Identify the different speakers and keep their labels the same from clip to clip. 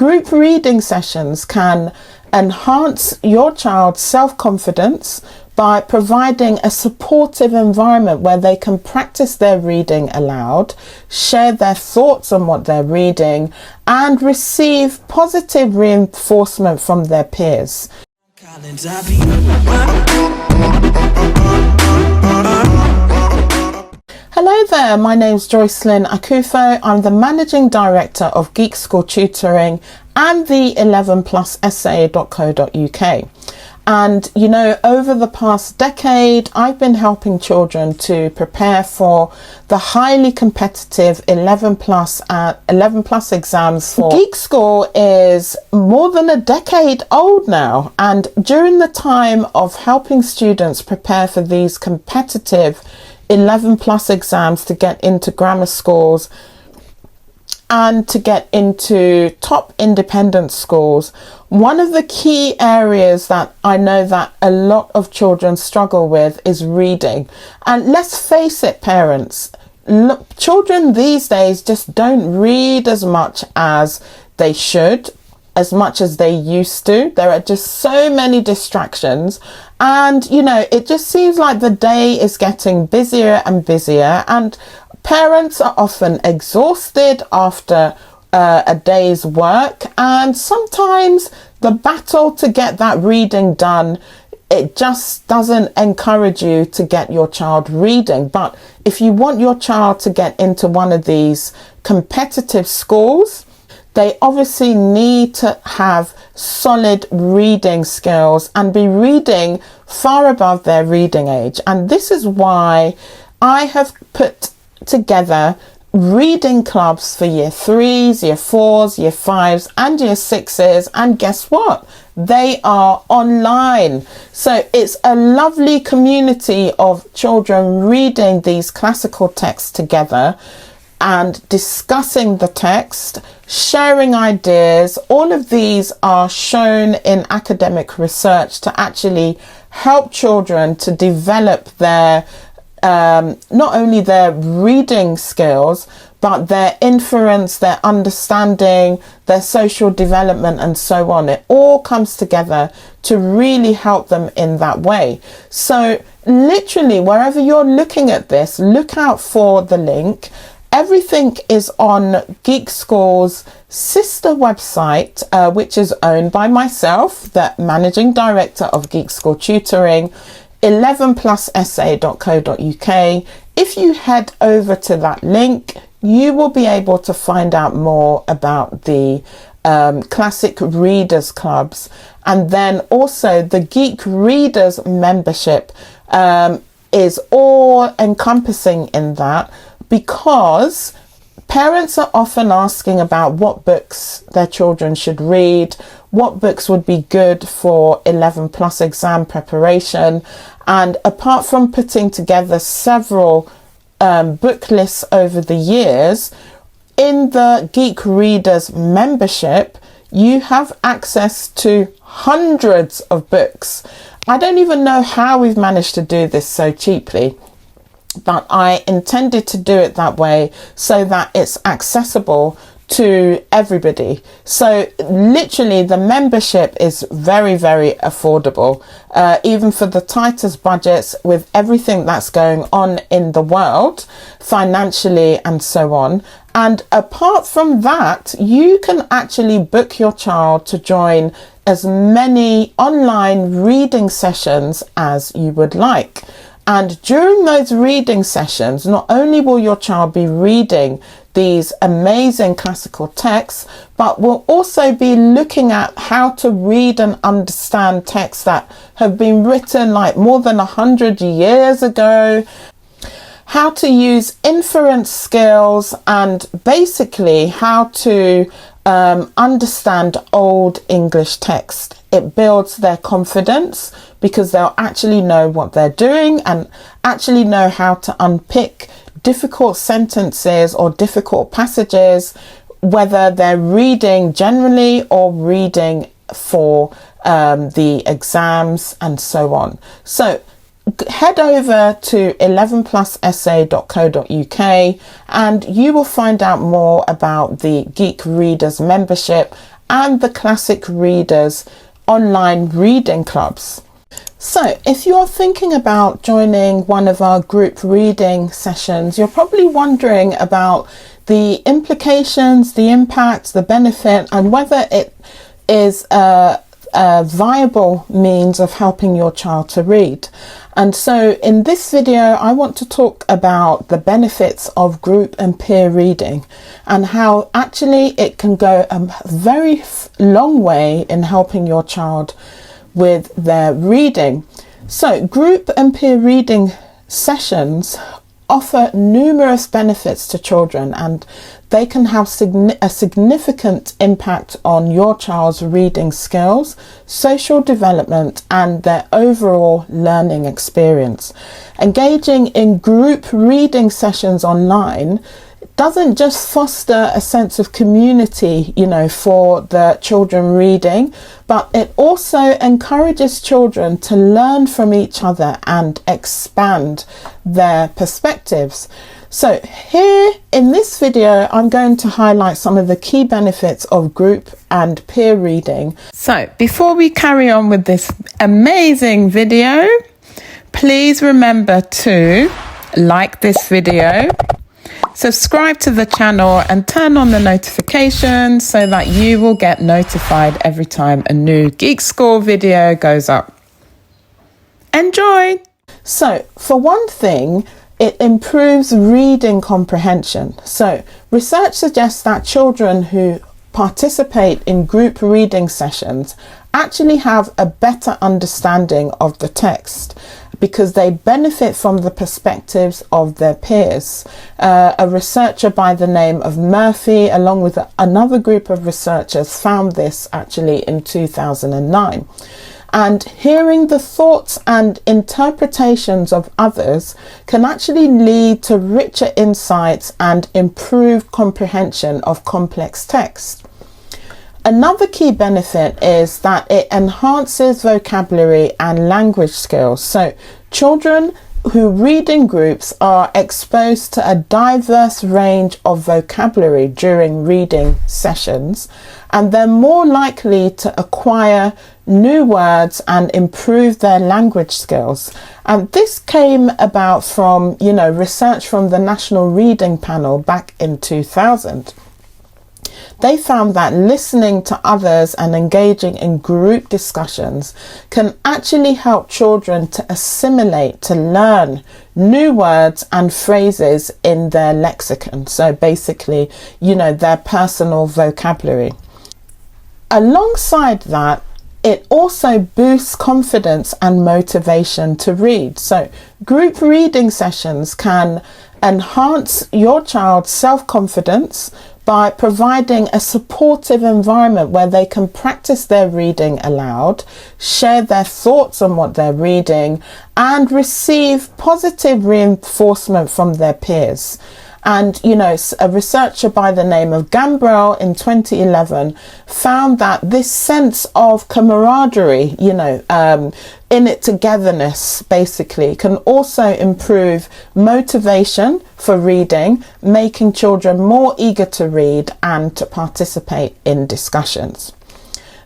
Speaker 1: Group reading sessions can enhance your child's self-confidence by providing a supportive environment where they can practice their reading aloud, share their thoughts on what they're reading, and receive positive reinforcement from their peers. Hello there, my name's Joycelyn Akufo. I'm the Managing Director of Geek School Tutoring and the 11plussa.co.uk. And you know, over the past decade, I've been helping children to prepare for the highly competitive 11 plus exams. Geek School is more than a decade old now, and during the time of helping students prepare for these competitive 11 plus exams to get into grammar schools and to get into top independent schools, one of the key areas that I know that a lot of children struggle with is reading. And let's face it, parents, look, children these days just don't read as much as they should, as much as they used to. There are just so many distractions, and you know, it just seems like the day is getting busier and busier, and parents are often exhausted after a day's work, and sometimes the battle to get that reading done, it just doesn't encourage you to get your child reading. But if you want your child to get into one of these competitive schools, they obviously need to have solid reading skills and be reading far above their reading age. And this is why I have put together reading clubs for year 3s, year 4s, year 5s and year 6s, and guess what? They are online. So it's a lovely community of children reading these classical texts together and discussing the text, sharing ideas. All of these are shown in academic research to actually help children to develop their not only their reading skills, but their inference, their understanding, their social development, and so on. It all comes together to really help them in that way. So literally, wherever you're looking at this, look out for the link. Everything is on Geek School's sister website, which is owned by myself, the Managing Director of Geek School Tutoring, 11plussa.co.uk. If you head over to that link, you will be able to find out more about the classic readers clubs, and then also the Geek Readers membership is all encompassing in that, because parents are often asking about what books their children should read, what books would be good for 11 plus exam preparation. And apart from putting together several book lists over the years, in the Geek Readers membership, you have access to hundreds of books. I don't even know how we've managed to do this so cheaply, but I intended to do it that way so that it's accessible to everybody. So literally the membership is very, very affordable, even for the tightest budgets, with everything that's going on in the world financially and so on. And apart from that, you can actually book your child to join as many online reading sessions as you would like. And during those reading sessions, not only will your child be reading these amazing classical texts, but we'll also be looking at how to read and understand texts that have been written like more than 100 years ago, how to use inference skills, and basically how to understand old English text. It builds their confidence because they'll actually know what they're doing and actually know how to unpick difficult sentences or difficult passages, whether they're reading generally or reading for the exams and so on. So head over to 11plussa.co.uk and you will find out more about the Geek Readers membership and the Classic Readers online reading clubs. So if you're thinking about joining one of our group reading sessions, you're probably wondering about the implications, the impact, the benefit, and whether it is a viable means of helping your child to read. And so in this video, I want to talk about the benefits of group and peer reading and how actually it can go a very long way in helping your child with their reading. So group and peer reading sessions offer numerous benefits to children, and they can have a significant impact on your child's reading skills, social development, and their overall learning experience. Engaging in group reading sessions online doesn't just foster a sense of community, for the children reading, but it also encourages children to learn from each other and expand their perspectives. So here in this video, I'm going to highlight some of the key benefits of group and peer reading. So before we carry on with this amazing video, please remember to like this video, subscribe to the channel, and turn on the notifications so that you will get notified every time a new Geek School video goes up. Enjoy! So for one thing, it improves reading comprehension. So research suggests that children who participate in group reading sessions actually have a better understanding of the text because they benefit from the perspectives of their peers. A researcher by the name of Murphy, along with another group of researchers, found this actually in 2009. And hearing the thoughts and interpretations of others can actually lead to richer insights and improved comprehension of complex text. Another key benefit is that it enhances vocabulary and language skills. So children who read in groups are exposed to a diverse range of vocabulary during reading sessions, and they're more likely to acquire new words and improve their language skills. And this came about from, research from the National Reading Panel back in 2000. They found that listening to others and engaging in group discussions can actually help children to assimilate, to learn new words and phrases in their lexicon. So basically, their personal vocabulary. Alongside that, it also boosts confidence and motivation to read. So group reading sessions can enhance your child's self-confidence by providing a supportive environment where they can practice their reading aloud, share their thoughts on what they're reading, and receive positive reinforcement from their peers. And, a researcher by the name of Gambrell in 2011 found that this sense of camaraderie, in it togetherness, basically, can also improve motivation for reading, making children more eager to read and to participate in discussions.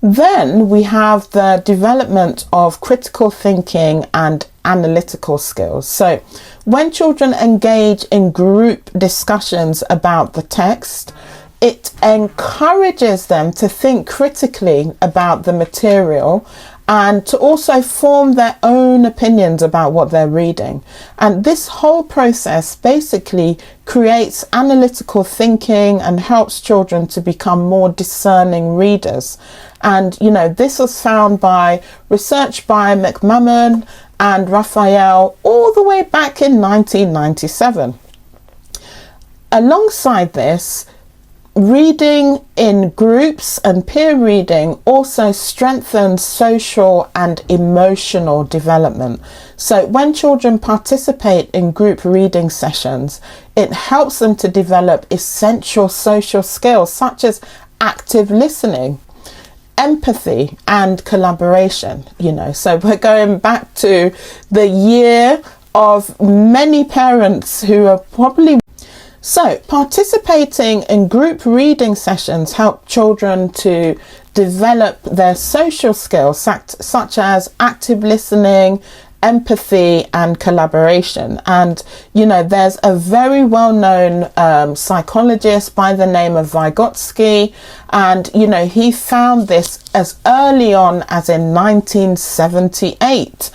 Speaker 1: Then we have the development of critical thinking and analytical skills. So when children engage in group discussions about the text, it encourages them to think critically about the material and to also form their own opinions about what they're reading. And this whole process basically creates analytical thinking and helps children to become more discerning readers. And, this was found by research by McMahon and Raphael all the way back in 1997. Alongside this, reading in groups and peer reading also strengthens social and emotional development. So when children participate in group reading sessions, it helps them to develop essential social skills such as active listening, empathy, and collaboration. So we're going back to the year of many parents who are probably So participating in group reading sessions help children to develop their social skills such as active listening, empathy and collaboration. And you know, there's a very well-known psychologist by the name of Vygotsky, and you know, he found this as early on as in 1978.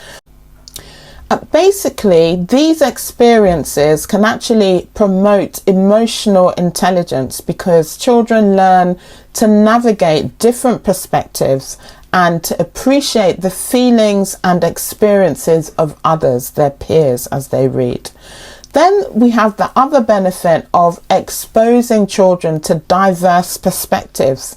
Speaker 1: Basically, these experiences can actually promote emotional intelligence because children learn to navigate different perspectives and to appreciate the feelings and experiences of others, their peers, as they read. Then we have the other benefit of exposing children to diverse perspectives,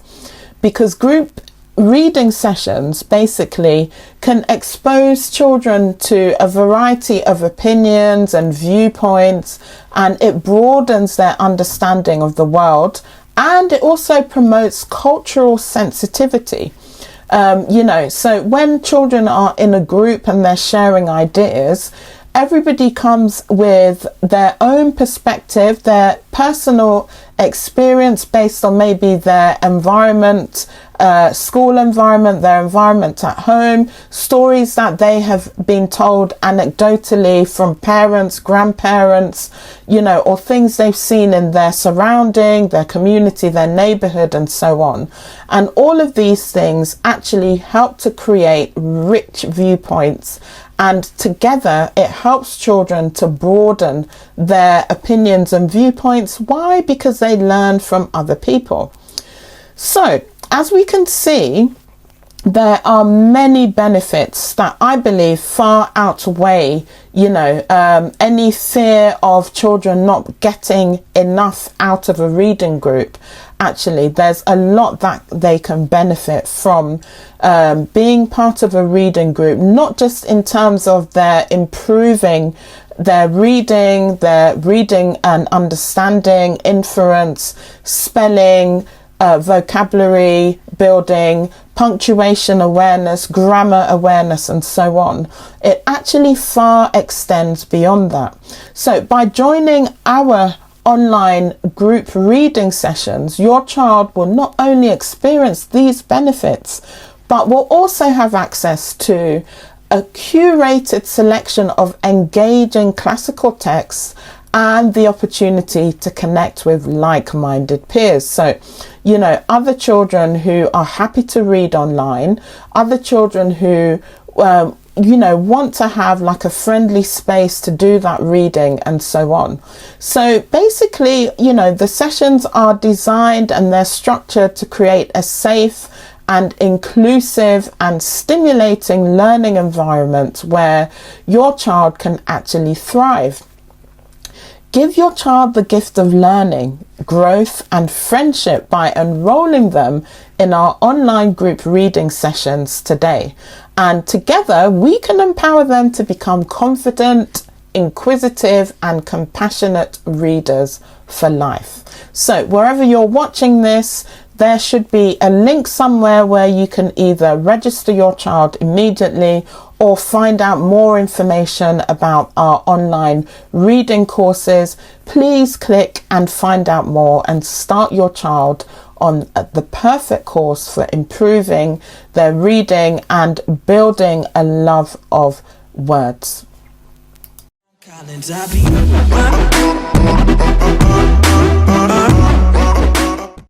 Speaker 1: because group reading sessions basically can expose children to a variety of opinions and viewpoints, and it broadens their understanding of the world, and it also promotes cultural sensitivity. You know, so when children are in a group and they're sharing ideas, everybody comes with their own perspective, their personal experience based on maybe their environment, school environment, their environment at home, stories that they have been told anecdotally from parents, grandparents, you know, or things they've seen in their surrounding, their community, their neighborhood, and so on. And all of these things actually help to create rich viewpoints, and together it helps children to broaden their opinions and viewpoints. Why? Because they learn from other people. So as we can see, there are many benefits that I believe far outweigh, you know, any fear of children not getting enough out of a reading group. Actually, there's a lot that they can benefit from being part of a reading group, not just in terms of their improving their reading and understanding, inference, spelling, vocabulary building, punctuation awareness, grammar awareness, and so on. It actually far extends beyond that. So by joining our online group reading sessions, your child will not only experience these benefits, but will also have access to a curated selection of engaging classical texts and the opportunity to connect with like-minded peers. So, you know, other children who are happy to read online, other children who, you know, want to have like a friendly space to do that reading, and so on. So basically, you know, the sessions are designed and they're structured to create a safe and inclusive and stimulating learning environment where your child can actually thrive. Give your child the gift of learning, growth and friendship by enrolling them in our online group reading sessions today. And together we can empower them to become confident, inquisitive and compassionate readers for life. So wherever you're watching this, there should be a link somewhere where you can either register your child immediately or find out more information about our online reading courses. Please click and find out more and start your child on the perfect course for improving their reading and building a love of words.